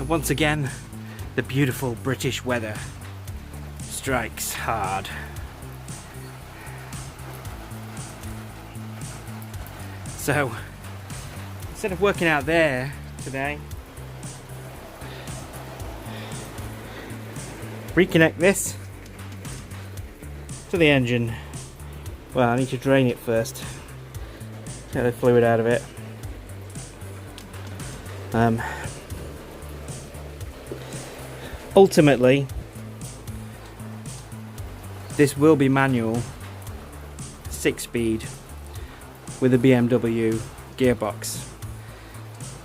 once again, the beautiful British weather strikes hard. So, instead of working out there today, reconnect this to the engine. Well, I need to drain it first, get the fluid out of it. Ultimately, this will be manual, 6-speed, with a BMW gearbox,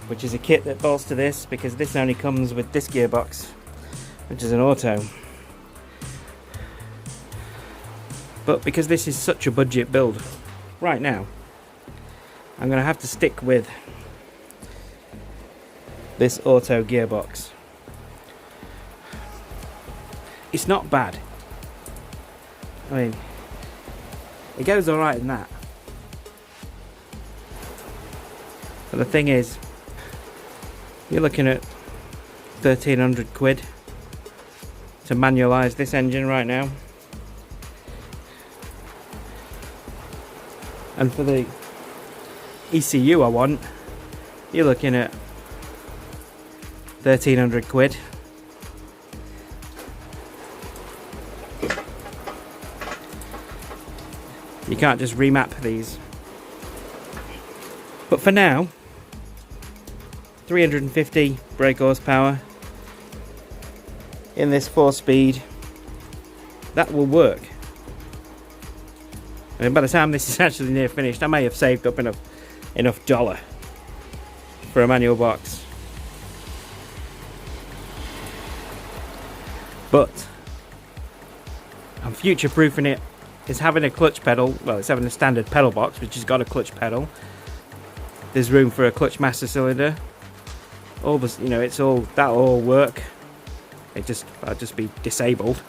which is a kit that bolts to this, because this only comes with this gearbox, which is an auto. But because this is such a budget build right now, I'm going to have to stick with this auto gearbox. It's not bad. I mean, it goes alright in that. But the thing is, you're looking at 1,300 quid to manualise this engine right now. And for the ECU I want, you're looking at 1,300 quid. You can't just remap these. But for now, 350 brake horsepower in this 4-speed, that will work. And by the time this is actually near finished, I may have saved up enough dollar for a manual box. But I'm future-proofing it. It's having a clutch pedal. Well, it's having a standard pedal box, which has got a clutch pedal. There's room for a clutch master cylinder. All this, you know, that'll all work. I'll just be disabled.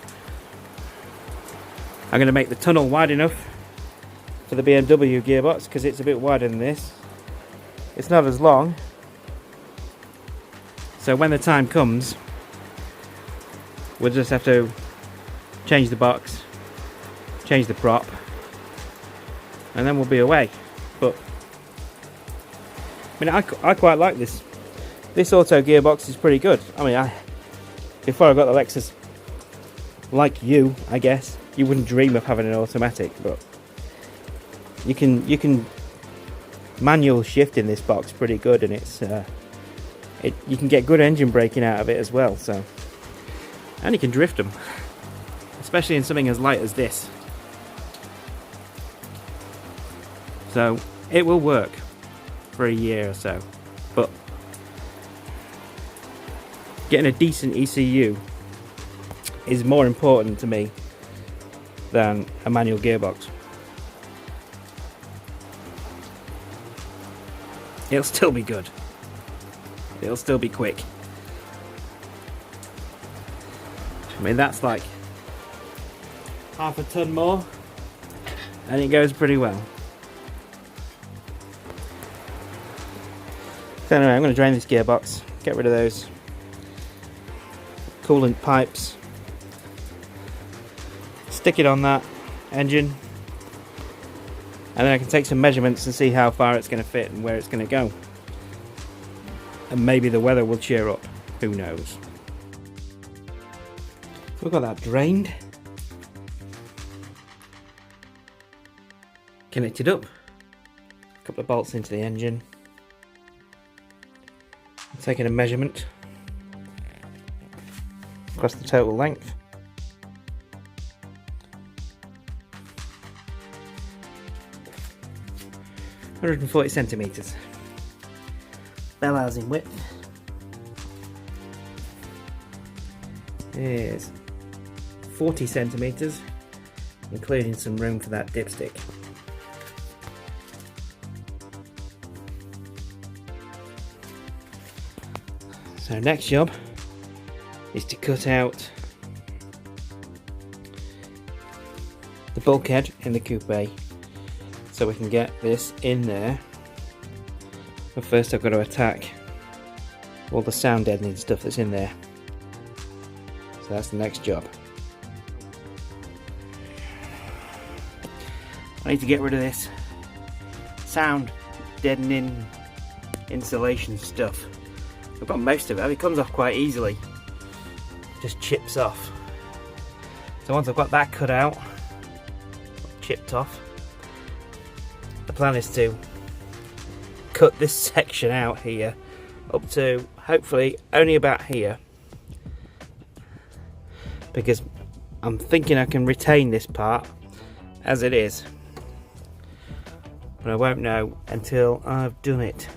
I'm going to make the tunnel wide enough for the BMW gearbox, because it's a bit wider than this. It's not as long. So when the time comes, we'll just have to change the box, change the prop, and then we'll be away. But I mean, I quite like this. This auto gearbox is pretty good. I mean, before I got the Lexus, like you, I guess, you wouldn't dream of having an automatic, but you can manual shift in this box pretty good, and you can get good engine braking out of it as well. So, and you can drift them, especially in something as light as this. So it will work for a year or so, but getting a decent ECU is more important to me than a manual gearbox. It'll still be good. It'll still be quick. I mean, that's like half a ton more, and it goes pretty well. So anyway, I'm going to drain this gearbox, get rid of those coolant pipes, stick it on that engine, and then I can take some measurements and see how far it's going to fit and where it's going to go. And maybe the weather will cheer up, who knows. We've got that drained, connected up, a couple of bolts into the engine, taking a measurement across the total length. (140 centimeters). Bell housing width is 40 centimeters, including some room for that dipstick. So next job is to cut out the bulkhead in the coupe so we can get this in there. But first I've got to attack all the sound deadening stuff that's in there. So that's the next job. I need to get rid of this sound deadening insulation stuff. I've got most of it. It comes off quite easily. Just chips off. So once I've got that cut out, chipped off, the plan is to cut this section out here up to hopefully only about here, because I'm thinking I can retain this part as it is, but I won't know until I've done it.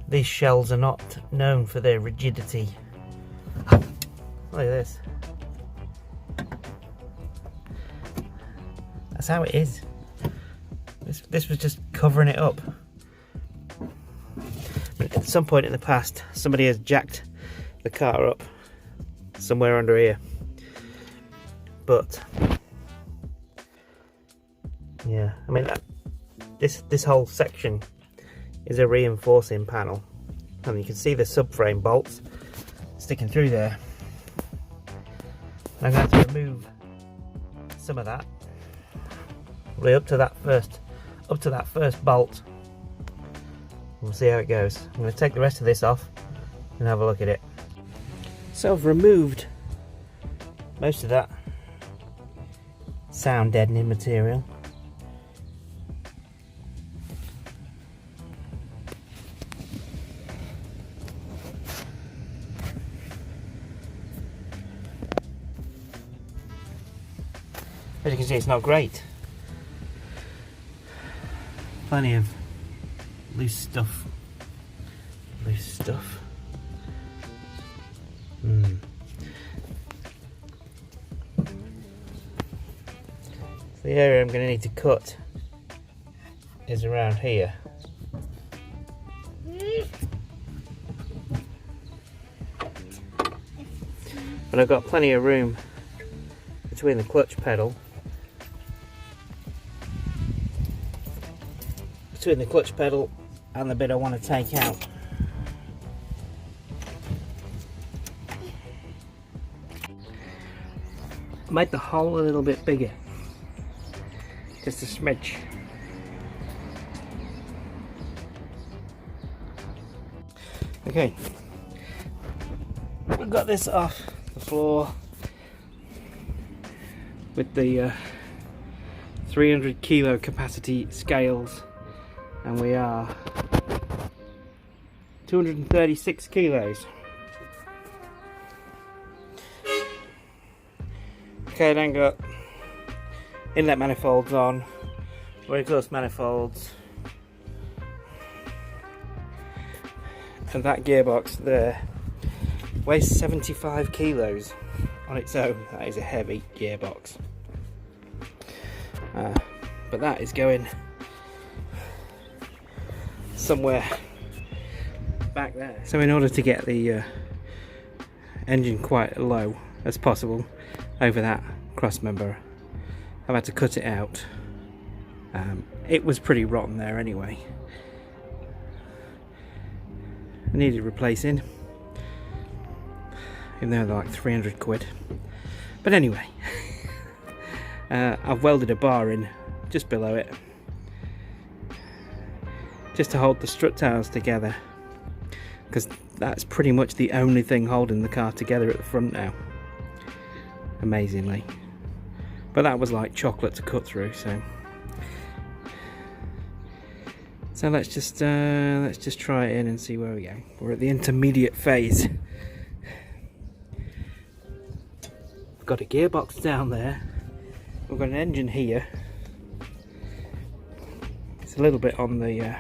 These shells are not known for their rigidity. Look at this. That's how it is. This was just covering it up. But at some point in the past, somebody has jacked the car up somewhere under here. But yeah, I mean this whole section is a reinforcing panel, and you can see the subframe bolts sticking through there. I'm going to have to remove some of that, right up to that first bolt. We'll see how it goes. I'm going to take the rest of this off and have a look at it. So I've removed most of that sound deadening material. As you can see, it's not great. Plenty of loose stuff. The area I'm going to need to cut is around here. But I've got plenty of room between the clutch pedal and the bit I want to take out. I made the hole a little bit bigger, just a smidge. Okay, we've got this off the floor with the 300 kilo capacity scales, and we are 236 kilos. Okay, then got inlet manifolds on, exhaust manifolds, and that gearbox there weighs 75 kilos on its own. That is a heavy gearbox, but that is going somewhere back there. So in order to get the engine quite low as possible over that cross member, I've had to cut it out. It was pretty rotten there anyway. I needed replacing, even though they're like 300 quid. But anyway, I've welded a bar in just below it, just to hold the strut tiles together, because that's pretty much the only thing holding the car together at the front now, amazingly. But that was like chocolate to cut through, so let's just try it in and see where we go. We're at the intermediate phase. We've got a gearbox down there, we've got an engine here. It's a little bit on the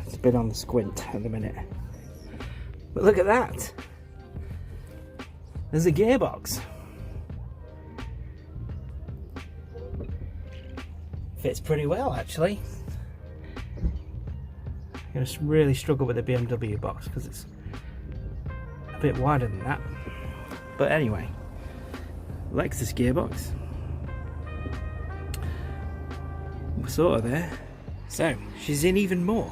it's a bit on the squint at the minute, but look at that, there's a gearbox. Fits pretty well actually. I'm going to really struggle with the BMW box because it's a bit wider than that, but anyway, Lexus gearbox, we're sort of there. So she's in even more.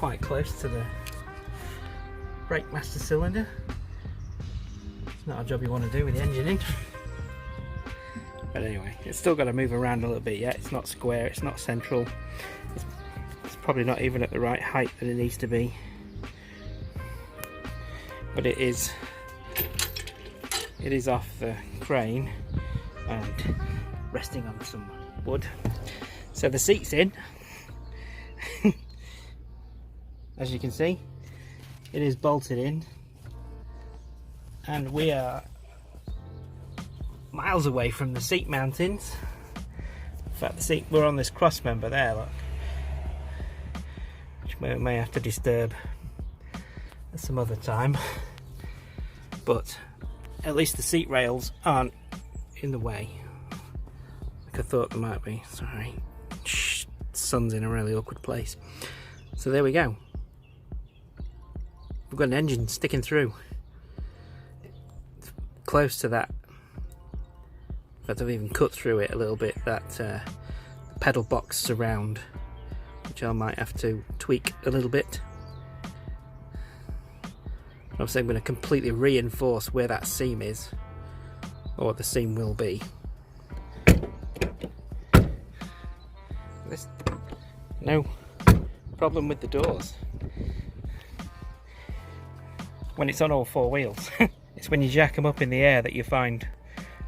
quite close to the brake master cylinder. It's not a job you want to do with the engine in. But anyway, it's still got to move around a little bit yet. It's not square, it's not central. It's probably not even at the right height that it needs to be. But it is off the crane and resting on some wood. So the seat's in. As you can see, it is bolted in, and we are miles away from the seat mountings. In fact, the seat, we're on this cross member there, look, which we may have to disturb at some other time, but at least the seat rails aren't in the way like I thought they might be. Sorry, shh, the sun's in a really awkward place. So there we go. We've got an engine sticking through. It's close to that. In fact, I've even cut through it a little bit, that pedal box surround, which I might have to tweak a little bit. Obviously I'm going to completely reinforce where that seam is, or the seam will be. There's no problem with the doors when it's on all four wheels. It's when you jack them up in the air that you find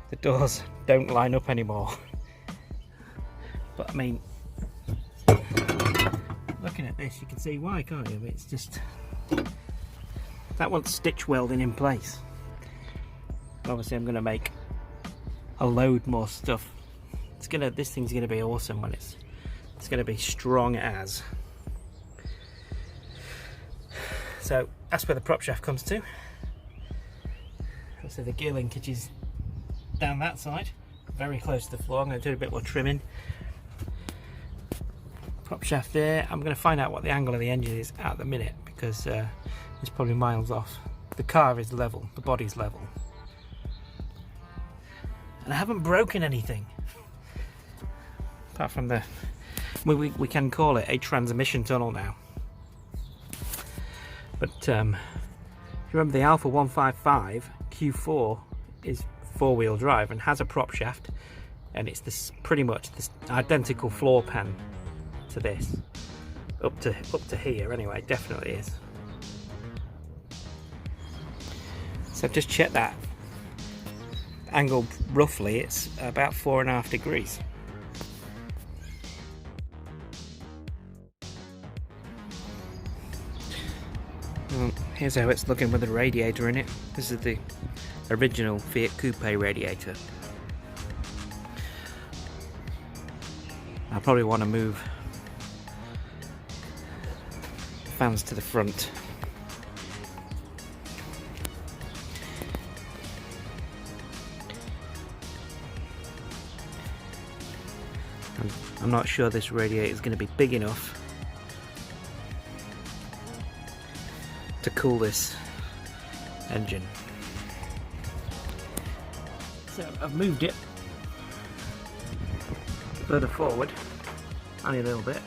the doors don't line up anymore. But I mean, looking at this you can see why, can't you? It's just, that wants stitch welding in place. Obviously I'm going to make a load more stuff. This thing's going to be awesome when it's going to be strong as. So that's where the prop shaft comes to. So the gear linkage is down that side, very close to the floor. I'm going to do a bit more trimming. Prop shaft there. I'm going to find out what the angle of the engine is at the minute, because it's probably miles off. The car is level, the body's level. And I haven't broken anything. Apart from the, we can call it a transmission tunnel now. But if you remember, the Alpha 155 Q4 is four-wheel drive and has a prop shaft, and it's this pretty much this identical floor pan to this, up to here anyway. Definitely is. So just check that angle roughly. It's about 4.5 degrees. Here's how it's looking with the radiator in it. This is the original Fiat Coupe radiator. I probably want to move fans to the front. I'm not sure this radiator is going to be big enough to cool this engine. So I've moved it further forward, only a little bit.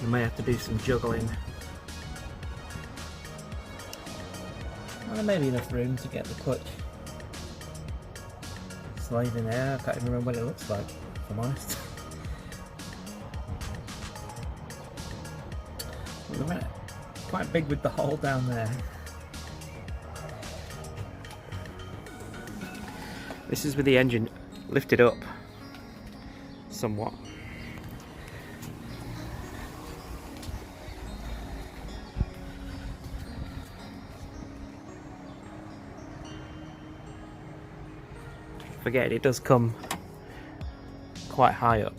I may have to do some juggling. Well, there may be enough room to get the clutch slide in there. I can't even remember what it looks like, if I'm honest. Quite big with the hole down there. This is with the engine lifted up somewhat. Forget it does come quite high up.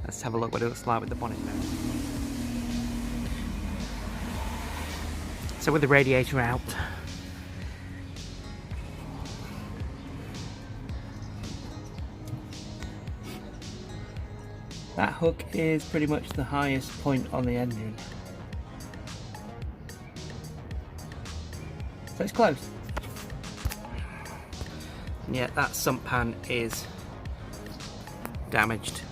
Let's have a look what it looks like with the bonnet now. So with the radiator out, that hook is pretty much the highest point on the engine. So it's close. And yet that sump pan is damaged.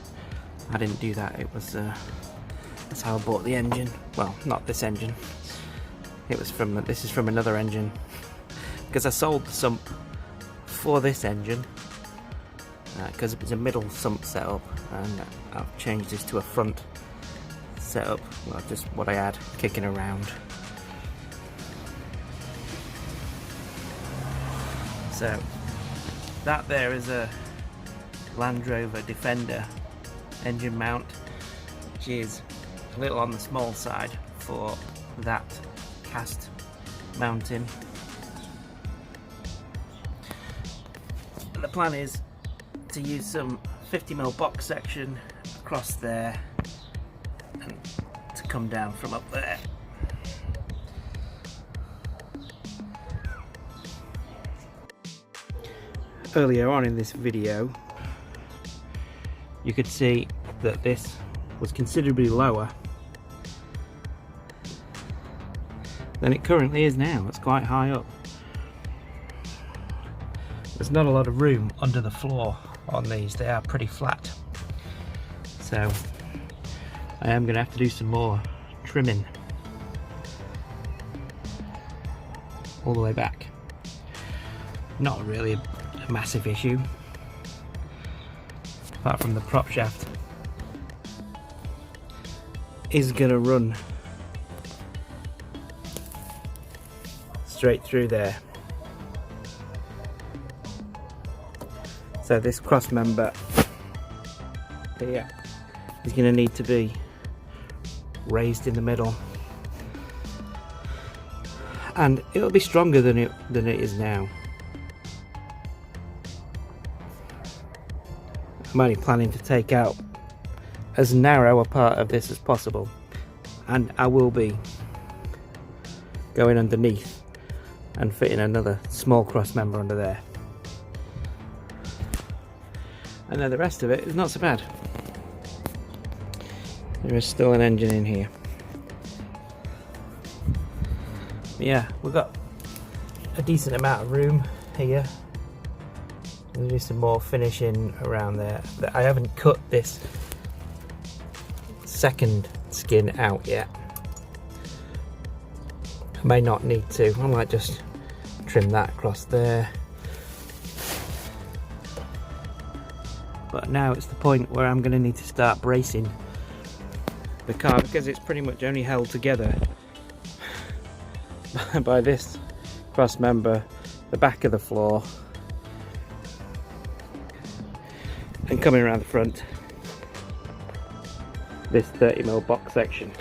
I didn't do that. It was that's how I bought the engine. Well, not this engine. It was from this is from another engine, because I sold the sump for this engine because it was a middle sump setup, and I've changed this to a front setup. Well, just what I had kicking around. So that there is a Land Rover Defender engine mount, which is a little on the small side for that cast mounting. And the plan is to use some 50mm box section across there and to come down from up there. Earlier on in this video, you could see that this was considerably lower than it currently is now. It's quite high up. There's not a lot of room under the floor on these. They are pretty flat. So I am going to have to do some more trimming all the way back. Not really a massive issue, apart from the prop shaft is going to run straight through there. So this cross member here is going to need to be raised in the middle, and it'll be stronger than it is now. I'm only planning to take out as narrow a part of this as possible, and I will be going underneath and fitting another small cross member under there. And then the rest of it is not so bad. There is still an engine in here. But yeah, we've got a decent amount of room here. There'll be some more finishing around there. I haven't cut this second skin out yet. I may not need to. I might just trim that across there. But now it's the point where I'm going to need to start bracing the car, because it's pretty much only held together by this cross member, the back of the floor, and coming around the front, this 30mm box section,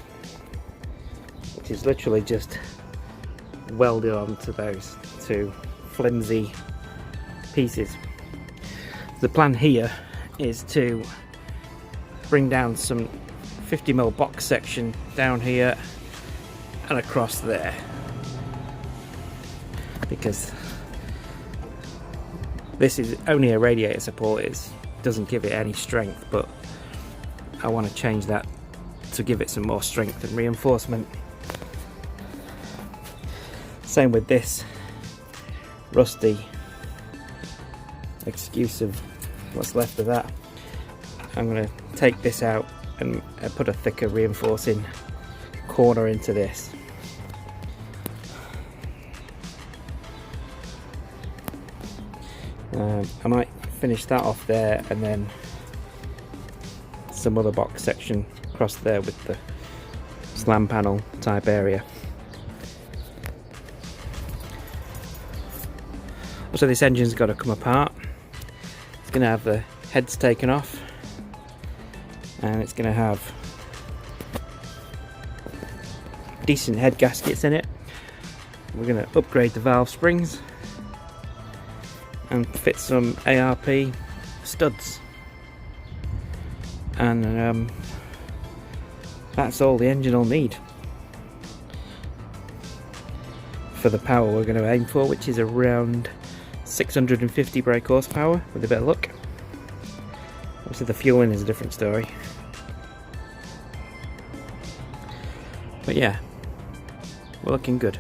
which is literally just welded onto those two flimsy pieces. The plan here is to bring down some 50mm box section down here and across there, because this is only a radiator support. It doesn't give it any strength, but I want to change that to give it some more strength and reinforcement. Same with this rusty, excuse of what's left of that. I'm going to take this out and put a thicker reinforcing corner into this. I might finish that off there, and then some other box section across there with the slam panel type area. So this engine's got to come apart. It's going to have the heads taken off, and it's going to have decent head gaskets in it. We're going to upgrade the valve springs and fit some ARP studs, and that's all the engine will need for the power we're going to aim for, which is around 650 brake horsepower with a bit of luck. Obviously the fueling is a different story, but yeah, we're looking good.